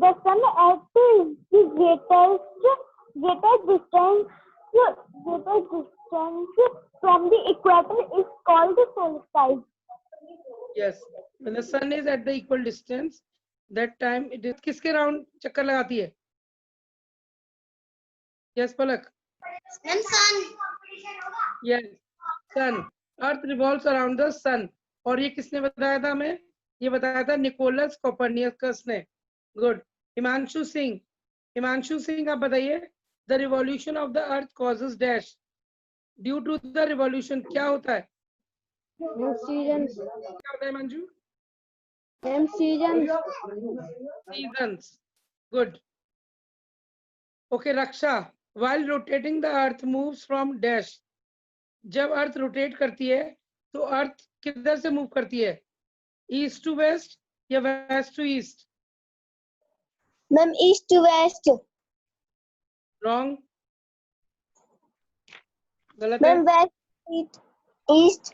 the sun at the greatest distance from the equator is called the solstice. Yes, when the sun is at the equal distance, that time it is किसके round चक्कर लगाती है? Yes, Palak. Sun. Yes, sun. Earth revolves around the sun. और ये किसने बताया था हमें? ये बताया था निकोलस कोपर्निकस ने. Good. हिमांशु सिंह आप बताइए. The revolution of the earth causes dash. Due to the revolution क्या होता है? Seasons. क्या होता है Manju? Seasons. Seasons. Good. Okay, Raksha. While rotating, the earth moves from dash. जब अर्थ रोटेट करती है तो अर्थ किधर से मूव करती है? ईस्ट टू वेस्ट या west to east? Ma'am, east to west. Wrong, गलत है. Ma'am, west, east.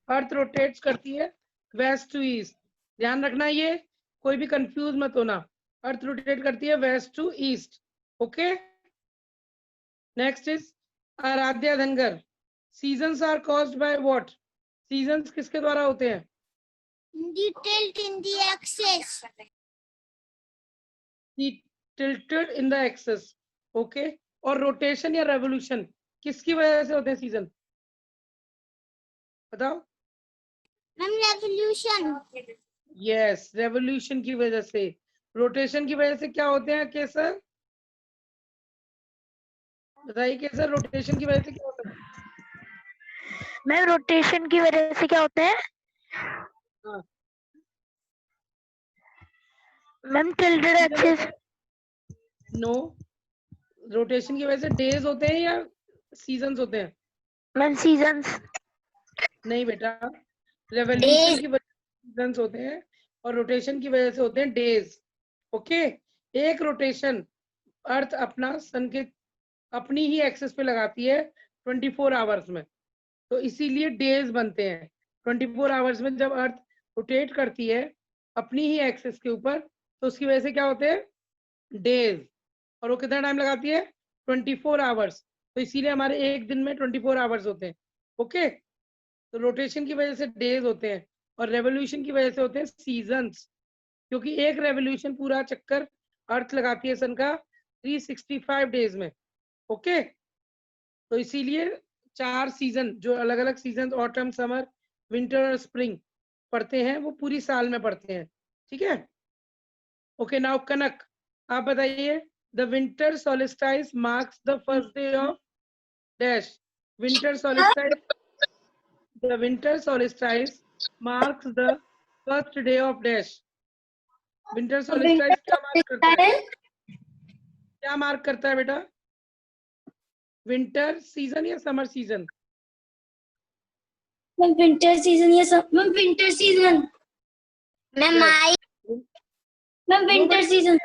अर्थ रोटेट्स करती है वेस्ट टू ईस्ट. ध्यान रखना, ये कोई भी कंफ्यूज मत होना. अर्थ रोटेट करती है west to east. Okay, next is Aradhya Dhangar. Seasons are caused by what? Seasons किसके द्वारा होते हैं? The tilt in the axis. Tilted in the axis. Okay, और रोटेशन या रेवोल्यूशन किसकी वजह से होते हैं सीजन? बताओ. Ma'am, revolution. यस, रेवोल्यूशन की वजह से. रोटेशन की वजह से क्या होते हैं केसर? बताइए केसर, रोटेशन की वजह से क्या होता है? मैम, रोटेशन की वजह से क्या होता है? हाँ. Ma'am, tilted axis. No, rotation की वजह से डेज होते हैं या सीजन्स होते हैं? Ma'am, seasons. नहीं बेटा, रेवोल्यूशन की वजह से सीजन्स होते हैं और रोटेशन की वजह से होते हैं डेज. ओके, एक रोटेशन अर्थ अपना सन के अपनी ही एक्सिस पे लगाती है 24 आवर्स में, तो इसीलिए डेज बनते हैं. 24 आवर्स में जब अर्थ रोटेट करती है अपनी ही एक्सिस के ऊपर, तो उसकी वजह से क्या होते हैं? डेज. और वो कितना टाइम लगाती है? 24 आवर्स. तो इसीलिए हमारे एक दिन में 24 आवर्स होते हैं. ओके, तो रोटेशन की वजह से डेज होते हैं और रेवोल्यूशन की वजह से होते हैं सीजन्स, क्योंकि एक रेवोल्यूशन पूरा चक्कर अर्थ लगाती है सन का 365 डेज में. ओके, तो इसीलिए 4 सीजन जो अलग अलग सीजन, ऑटम, समर, विंटर और स्प्रिंग पढ़ते हैं, वो पूरी साल में पढ़ते हैं. ठीक है. ओके, नाउ कनक आप बताइए. The winter solstice marks the first day of dash. Winter solstice, the winter solstice marks the first day of dash. Winter solstice क्या मार्क करता है? क्या मार्क करता है बेटा? विंटर सीजन या summer season? Ma'am, winter season. Yes, ma'am, winter season. Ma'am, Ma'am, winter season.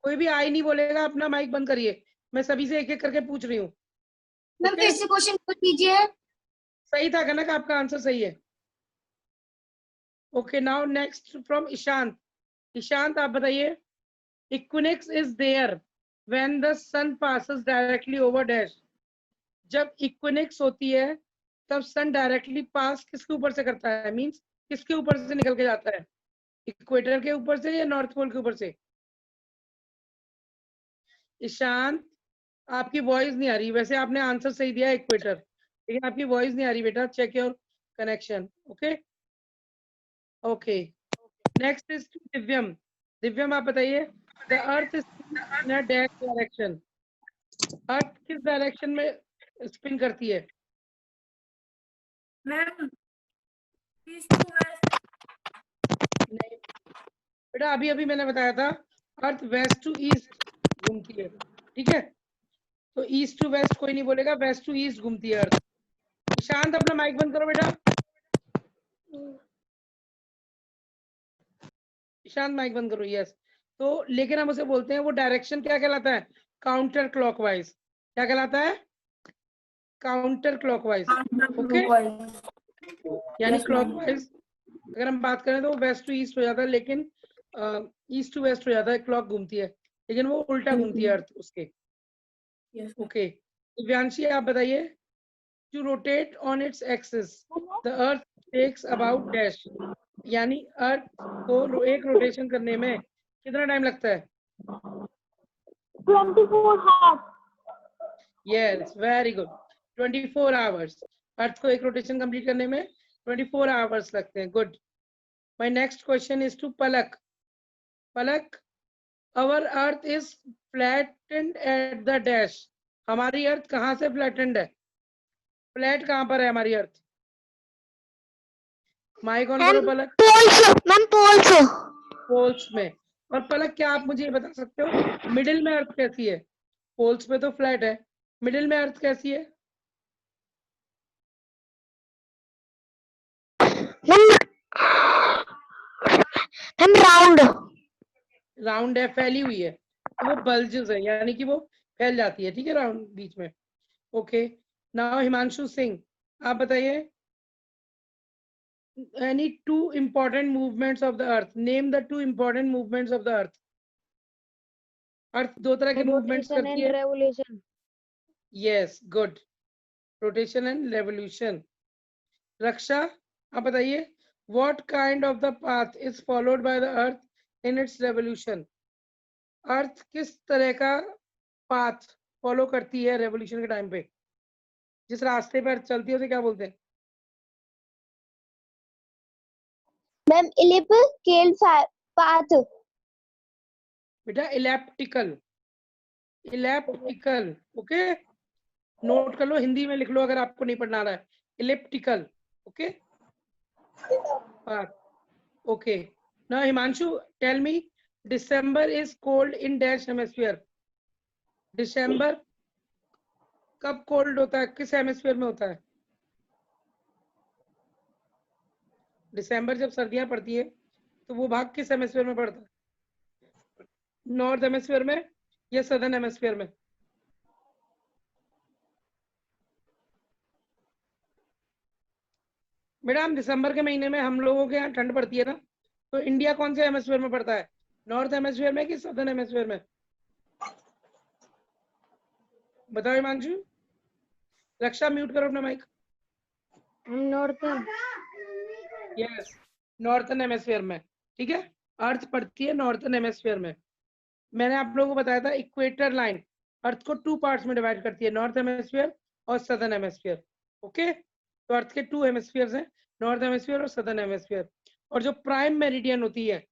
कोई भी आई नहीं बोलेगा. अपना माइक बंद करिए. मैं सभी से एक एक करके पूछ रही हूँ. Ma'am, फिर से क्वेश्चन पूछ लीजिए. सही था कनक, आपका आंसर सही है. Okay, now next from Ishant. Ishant आप बताइए. Equinox is there when the sun passes directly over dash. जब इक्विनेक्स होती है तब सन डायरेक्टली पास किसके ऊपर से करता है? मींस किसके ऊपर से निकल के जाता है? इक्वेटर के ऊपर से या नॉर्थ पोल के ऊपर से? ईशांत, आपकी वॉइस नहीं आ रही. वैसे आपने आंसर सही दिया इक्वेटर, लेकिन आपकी वॉइस नहीं आ रही बेटा. Check your connection. Okay okay, next is Divyam. Divyam आप बताइए. The earth is in a dash direction. Earth किस डायरेक्शन में स्पिन करती है? मैम, नहीं बेटा, अभी अभी मैंने बताया था अर्थ वेस्ट टू ईस्ट घूमती है. ठीक है, तो ईस्ट टू वेस्ट कोई नहीं बोलेगा, वेस्ट टू ईस्ट घूमती है अर्थ. ईशांत अपना माइक बंद करो बेटा. ईशांत माइक बंद करो. यस, तो लेकिन हम उसे बोलते हैं, वो डायरेक्शन क्या कहलाता है? Counter clockwise. क्या कहलाता है? Counter clockwise. ओके, यानी क्लॉकवाइज अगर हम बात करें तो वेस्ट टू ईस्ट हो जाता है, लेकिन ईस्ट टू वेस्ट हो जाता है, क्लॉक घूमती है, लेकिन वो उल्टा घूमती है अर्थ उसके। ओके दिव्यांशी आप बताइए, to rotate on its axis the earth takes about dash, यानी अर्थ को एक रोटेशन करने में कितना टाइम लगता है? 24 hours. Yes very good, 24 hours. Earth को एक रोटेशन कंप्लीट करने में 24 आवर्स लगते हैं। Good. My next question is to Palak. Palak, our earth is flattened at the dash, हमारी अर्थ कहाँ से फ्लैटेंड है? फ्लैट कहाँ पर है हमारी अर्थ? माइक ऑन करो पलक। पोल्स पोल्स में। और पलक क्या आप मुझे ये बता सकते हो मिडिल में अर्थ कैसी है? पोल्स पे तो फ्लैट है, मिडिल में अर्थ कैसी है? मैम राउंड राउंड है, फैली हुई है, तो वो बल्जेस है, यानी कि वो फैल जाती है। ठीक है, राउंड बीच में। ओके नाउ हिमांशु सिंह आप बताइए, any two important movements of the earth, name the two important movements of the earth। अर्थ दो तरह के मूवमेंट्स करती है। Revolution. Yes good, rotation and revolution. Raksha आप बताइए, what kind of the path is followed by the earth in its revolution, earth किस तरह का पाथ फॉलो करती है रेवोल्यूशन के टाइम पे? जिस रास्ते पर चलती है उसे क्या बोलते हैं? Ma'am elliptical path. बेटा इलेप्टिकल, इलेप्टिकल। ओके नोट कर लो, हिंदी में लिख लो अगर आपको नहीं पढ़ना रहा है। Elliptical. Okay okay now Himanshu tell me, December is cold in dash hemisphere, दिसंबर कब कोल्ड होता है, किस हेमिस्फीयर में होता है? दिसंबर जब सर्दियां पड़ती है तो वो भाग किस हेमिस्फीयर में पड़ता है? नॉर्थ हेमिस्फीयर में या सदर्न हेमिस्फीयर में? मैडम दिसंबर के महीने में हम लोगों के यहाँ ठंड पड़ती है ना, तो इंडिया कौन से हेमिस्फीयर में पड़ता है, नॉर्थ हेमिस्फीयर में कि सदर्न हेमिस्फीयर में? बताओ हिमांशु। रक्षा म्यूट करो अपना mic. North. Yes northern hemisphere में। ठीक है, अर्थ पड़ती है नॉर्थन हेमिस्फीयर में। मैंने आप लोगों को बताया था इक्वेटर लाइन अर्थ को टू पार्ट्स में डिवाइड करती है, नॉर्थ हेमिस्फीयर और सदर्न हेमिस्फीयर। ओके तो अर्थ के टू हेमिस्फीयर्स हैं, नॉर्थ हेमिस्फीयर और सदर्न हेमिस्फीयर। और जो प्राइम मेरिडियन होती है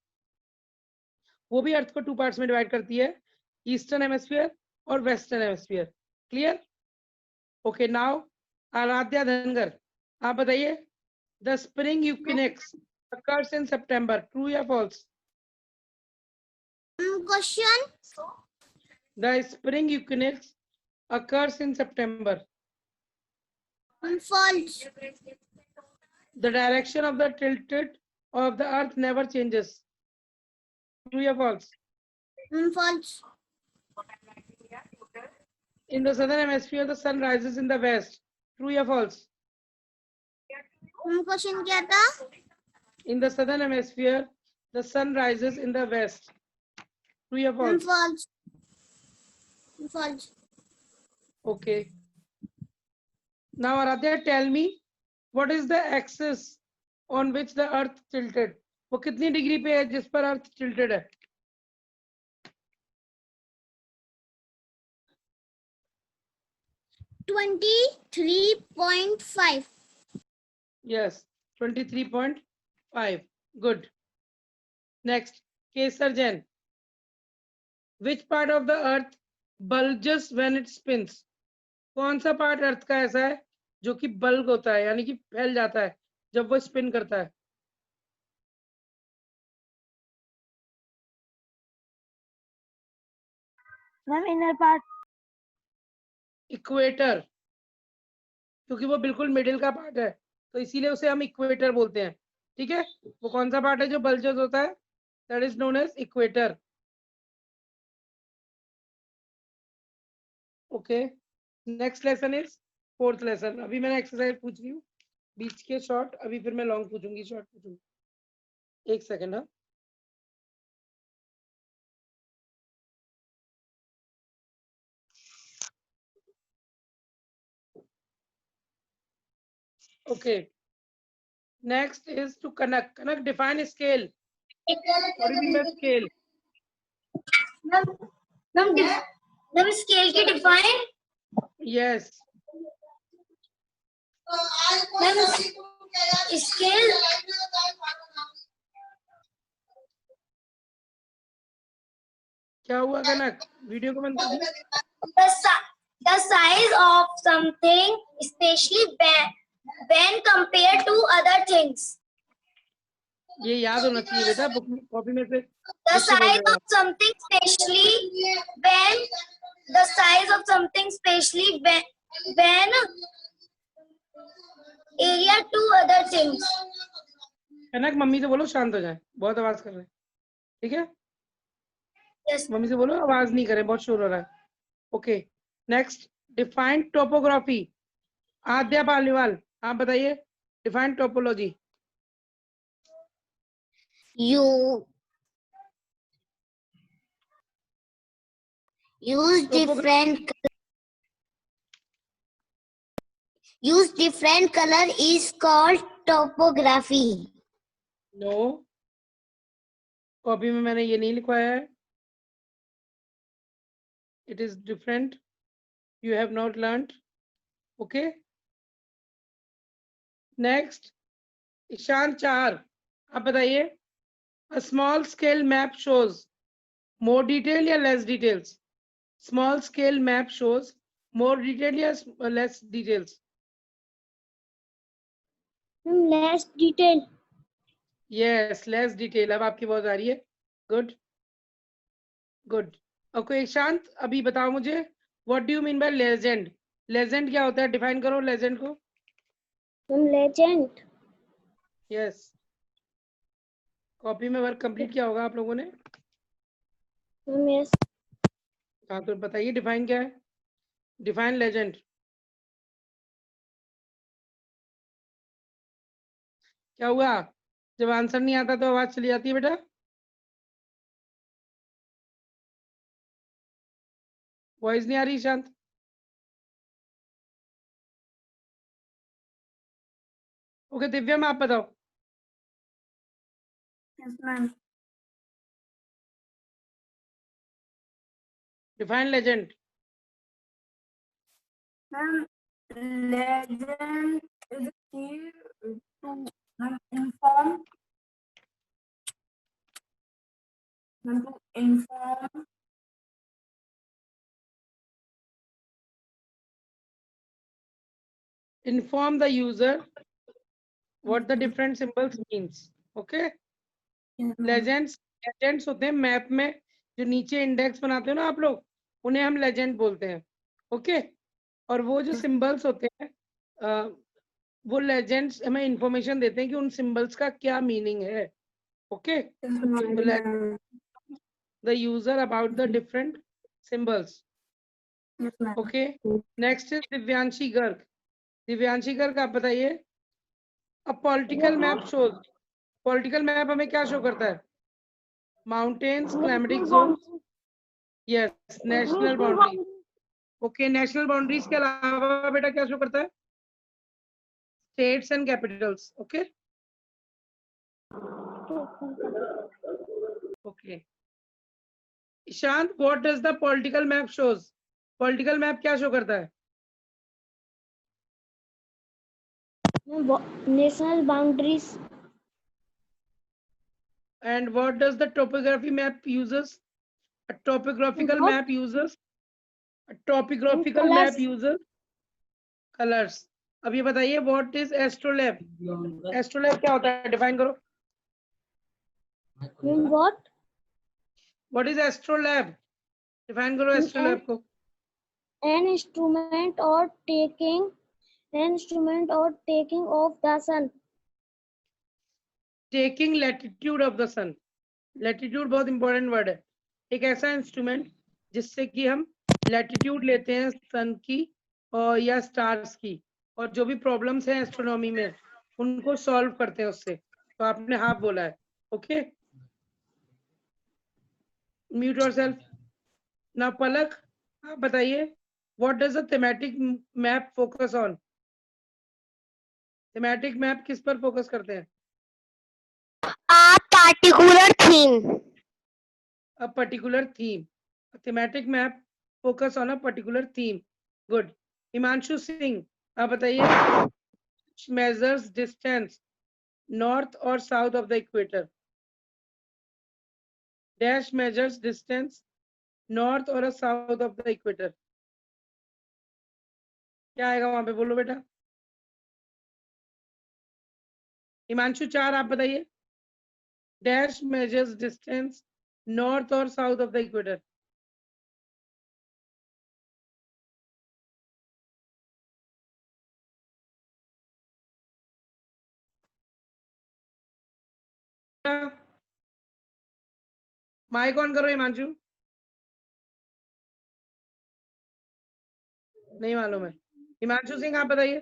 वो भी अर्थ को टू पार्ट्स में डिवाइड करती है, ईस्टर्न हेमिस्फीयर और western hemisphere. Clear? Okay now Aradhya Dhangar आप बताइए, the spring equinox occurs in September, true या false? Question. The spring equinox occurs in September. False. The direction of the tilted of the earth never changes, true या false? False. In the southern hemisphere the sun rises in the west, true या false? Question क्या था? In the southern hemisphere the sun rises in the west, true या false? False. False. Okay now Aradhya tell me, what is the axis on which the earth tilted, वो कितनी degree पे है जिस पर अर्थ tilted है? $23.5. Yes 23.5 good. Next Kesar Jain, which part of the earth bulges when it spins, कौन सा part अर्थ का ऐसा है जो कि बल्ग होता है यानी कि फैल जाता है जब वो स्पिन करता है? Ma'am inner part. इक्वेटर, क्योंकि वो बिल्कुल मिडिल का पार्ट है तो इसीलिए उसे हम इक्वेटर बोलते हैं। ठीक है, वो कौन सा पार्ट है जो बल्जेस होता है? That is known as equator. Okay next lesson is fourth lesson. अभी मैंने एक्सरसाइज पूछ रही हूँ बीच के शॉर्ट, अभी फिर मैं लॉन्ग पूछूंगी, शॉर्ट पूछूंगी। एक सेकेंड। हाँ Okay. Next is to Kanak. Kanak, define scale. What do you mean by scale? Ma'am scale की डिफाइन Yes. मैम स्केल क्या हुआ कनक? वीडियो को बंद कर दी? the size of something especially when compared to other things. ये याद होना चाहिए बेटा, बुक कॉपी में से The लिख के बोल size देना। of something especially when the size of something especially when area to other things. Kanak mummy से बोलो शांत हो जाए, बहुत आवाज कर रहे हैं, ठीक है? Yes. मम्मी से बोलो आवाज नहीं करे, बहुत शोर हो रहा है। Okay, next define topography. Aadya Paliwal, आप बताइए define topology. Use different color is called topography. No, copy में मैंने ये नहीं लिखवाया है। It is different. You have not learned. Okay. Next, Ishan चार, आप बताइए। A small scale map shows more detail या less details? Small scale map shows more detail या less details? Less detail. Yes, less detail. अब आपकी आवाज आ रही है। Good. Good. Okay, ईशांत अभी बताओ मुझे, what do you mean by legend? Legend क्या होता है? Define करो legend को। Legend. Yes. कॉपी में वर्क कंप्लीट किया होगा आप लोगों ने। Yes. हाँ, तो बताइए डिफाइन क्या है? Define legend. क्या हुआ? जब आंसर नहीं आता तो आवाज चली जाती है बेटा। वॉइस नहीं आ रही शांत। ओके दिव्या, में आप बताओ। Yes, ma'am. Define legend. Ma'am, legend is key to inform. To inform. Inform the user what the different symbols means. Okay. Legends होते हैं मैप में, जो नीचे इंडेक्स बनाते हो ना आप लोग, उन्हें हम लेजेंड बोलते हैं। ओके। और वो जो सिंबल्स होते हैं, वो लेजेंड्स हमें इंफॉर्मेशन देते हैं कि उन सिंबल्स का क्या मीनिंग है। Okay. The user about the different symbols. Okay. Next is Divyanshi Garg. Divyanshi Garg, आप बताइए। अब political map shows, political map हमें क्या शो करता है? Mountains, climatic zone, yes, national boundary. Okay, national boundaries के अलावा बेटा क्या शो करता है? States and Capitals. Okay. Okay Ishant, what does the political map shows? Political map क्या शो करता है? National boundaries. And what does the topography map uses? A topographical What? map uses, a topographical Colors. map uses colors. अब ये बताइए, what is astrolabe? Astrolabe क्या होता है? Define करो। What? What is astrolabe? Define करो astrolabe को। An instrument or taking of the sun. Taking latitude of the sun. Latitude बहुत इंपॉर्टेंट वर्ड है। एक ऐसा इंस्ट्रूमेंट जिससे कि हम लैटिट्यूड लेते हैं सन की और या स्टार्स की, और जो भी प्रॉब्लम्स हैं एस्ट्रोनॉमी में उनको सॉल्व करते हैं उससे। तो आपने हाफ बोला है। Okay, mute yourself. नाउ पलक, आप बताइए, what does the thematic map focus on? Thematic map किस पर फोकस करते हैं? A particular theme. A particular theme. A thematic map focus on a particular theme. Good. Himanshu Singh, आप बताइए, measures distance north or south of the equator? Dash measures distance north or south of the equator. क्या आएगा वहां पे, बोलो बेटा। हिमांशु 4, आप बताइए, डैश मेजर्स डिस्टेंस नॉर्थ और south of the equator. Mike on करो हिमांशु। नहीं मालूम है। हिमांशु सिंह, आप बताइए।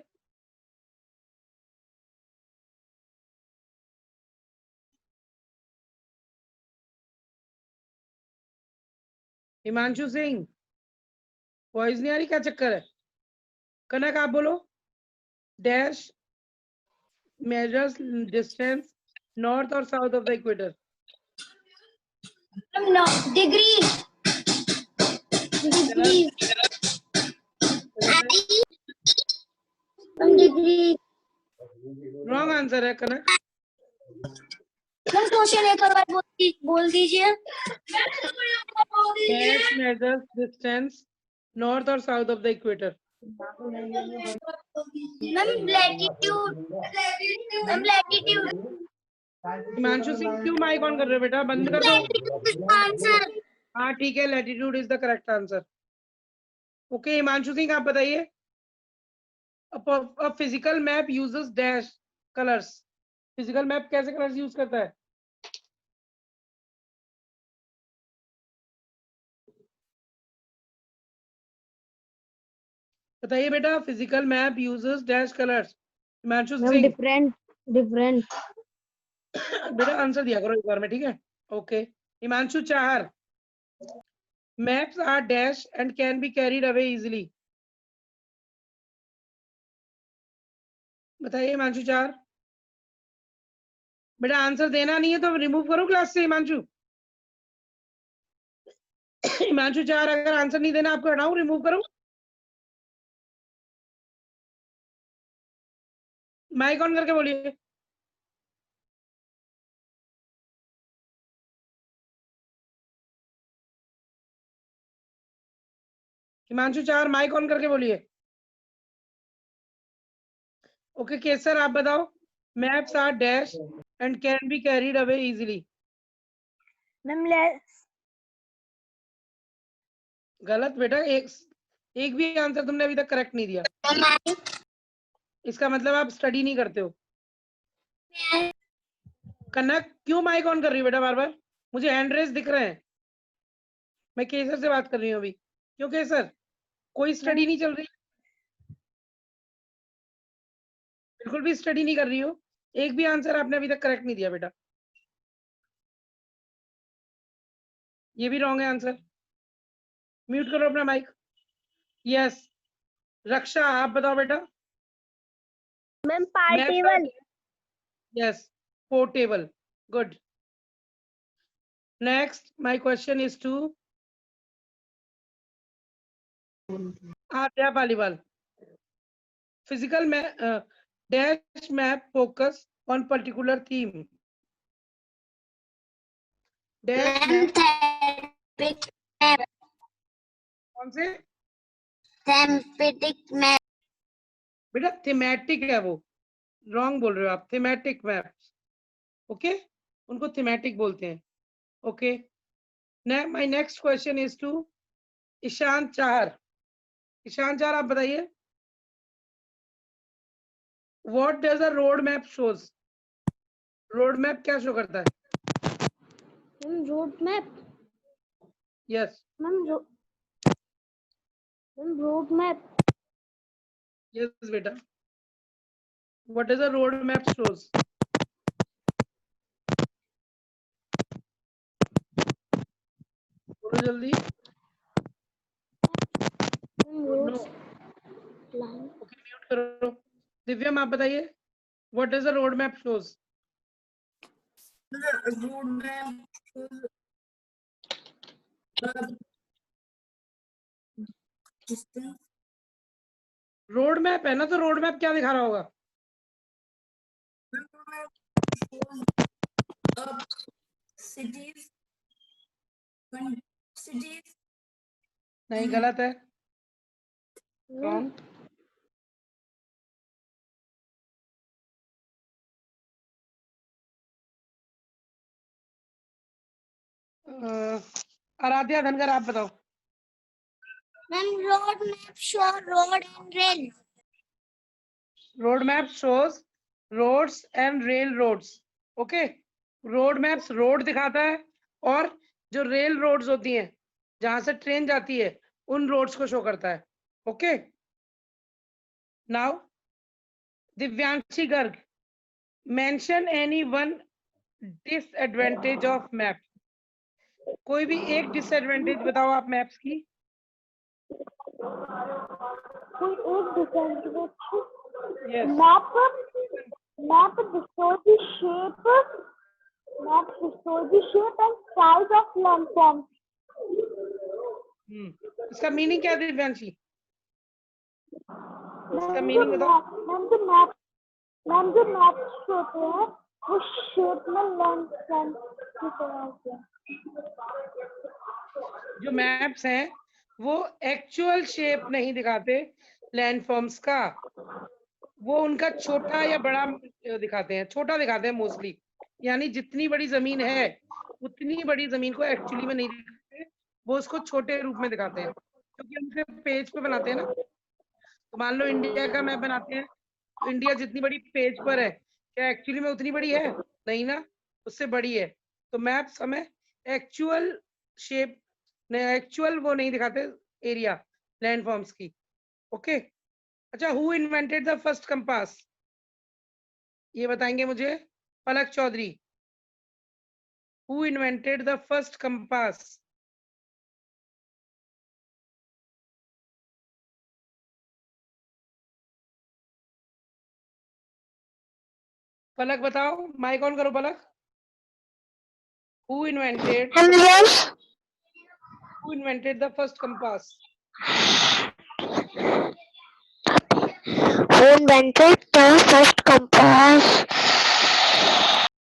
हिमांशु सिंह, वॉइस नहीं आ रही, क्या चक्कर है? कनक, आप बोलो, डैश मेजर्स डिस्टेंस नॉर्थ और south of the equator. No, degree. Degree. Degree. Wrong answer है कनक। मैम क्वेश्चन एक बार बोल दीजिए। डैश मेजर्स डिस्टेंस नॉर्थ और south of the equator. Ma'am latitude. Ma'am latitude. Himanshu Singh, क्यों माइक ऑन कर रहे हो बेटा? बंद कर दो। Latitude is answer. हाँ ठीक है, latitude is the correct answer. Okay Himanshu Singh, आप बताइए, physical map uses dash colours. Physical map कैसे कलर्स यूज करता है? बताइए बेटा, physical map uses dash colours. Himanshu Singh, different बेटा आंसर दिया करो एक बार में, ठीक है? Okay Himanshu 4, maps are dash and can be carried away easily. बताइए हिमांशु 4। बेटा आंसर देना नहीं है तो रिमूव करो क्लास से हिमांशु। हिमांशु 4, अगर आंसर नहीं देना आपको हटाऊं, रिमूव करूं? माइक ऑन करके बोलिए। हिमांशु 4, माइक ऑन करके बोलिए। ओके केसर, आप बताओ, maps are dash and can be carried away easily. Ma'am गलत बेटा, एक भी आंसर तुमने अभी तक करेक्ट नहीं दिया। इसका मतलब आप स्टडी नहीं करते हो। कनक, क्यों माइक ऑन कर रही हो बेटा बार बार? मुझे हैंड रेस दिख रहे हैं। मैं केसर से बात कर रही हूँ अभी। क्यों केसर, कोई स्टडी नहीं चल रही? बिल्कुल भी स्टडी नहीं कर रही हो। एक भी आंसर आपने अभी तक करेक्ट नहीं दिया बेटा। ये भी रॉन्ग है आंसर। म्यूट करो अपना माइक। यस रक्षा, आप बताओ बेटा। Ma'am पार्टिबल। Yes, portable. Good. Next, my question is to Adya Paliwal. Physical dash map focus on particular theme. Dash map कौन से? Thematic map. बेटा थीमेटिक है वो, रॉन्ग बोल रहे हो आप। थीमेटिक मैप्स, ओके, उनको थीमेटिक बोलते हैं। Okay my next question is to Ishan चार। ईशान चार, आप बताइए, what does a road map shows? Road map क्या शो करता है? Road map. Yes road map. Yes बेटा, what does a road map shows? बोलो जल्दी। नो, ओके म्यूट करो। दिव्यम, आप बताइए, What does the road map shows? The road map shows distance. Road map है ना, तो रोड मैप क्या दिखा रहा होगा? Cities. Cities. नहीं, गलत है। कौन? आराध्या धनगर, आप बताओ। Ma'am, road map show road and rail. Road map shows roads and railroads. Okay, road maps road दिखाता है, और जो रेल रोड्स होती हैं जहां से ट्रेन जाती है उन रोड्स को शो करता है। Okay, now Divyanshi Garg, mention any one disadvantage of map. कोई भी एक डिसएडवांटेज बताओ आप मैप्स की। कोई एक disadvantage. Yes. Map destroys the shape. Map destroys the shape and size of landforms. इसका मीनिंग क्या है दिव्यांशी? इसका मीनिंग बताओ। मैम जो मैप्स होते हैं वो शेप में लैंडफॉर्म की तरह होते हैं। जो मैप्स हैं वो एक्चुअल शेप नहीं दिखाते लैंडफॉर्म्स का, वो उनका छोटा या बड़ा दिखाते हैं, छोटा दिखाते हैं मोस्टली। यानी जितनी बड़ी जमीन है उतनी बड़ी जमीन को एक्चुअली में नहीं दिखाते, वो उसको छोटे रूप में दिखाते हैं, क्योंकि हम उसे पेज पे बनाते हैं ना। तो मान लो इंडिया का मैप बनाते हैं, तो इंडिया जितनी बड़ी पेज पर है, क्या एक्चुअली में उतनी बड़ी है? नहीं ना, उससे बड़ी है। तो मैप्स हमें एक्चुअल शेप, एक्चुअल वो नहीं दिखाते एरिया लैंडफॉर्म्स की। ओके, अच्छा, who invented the first compass? ये बताएंगे मुझे Palak Chaudhary. Who invented the first compass? Palak बताओ, माइक ऑन करो पलक। Who invented the first compass? Who invented the first compass?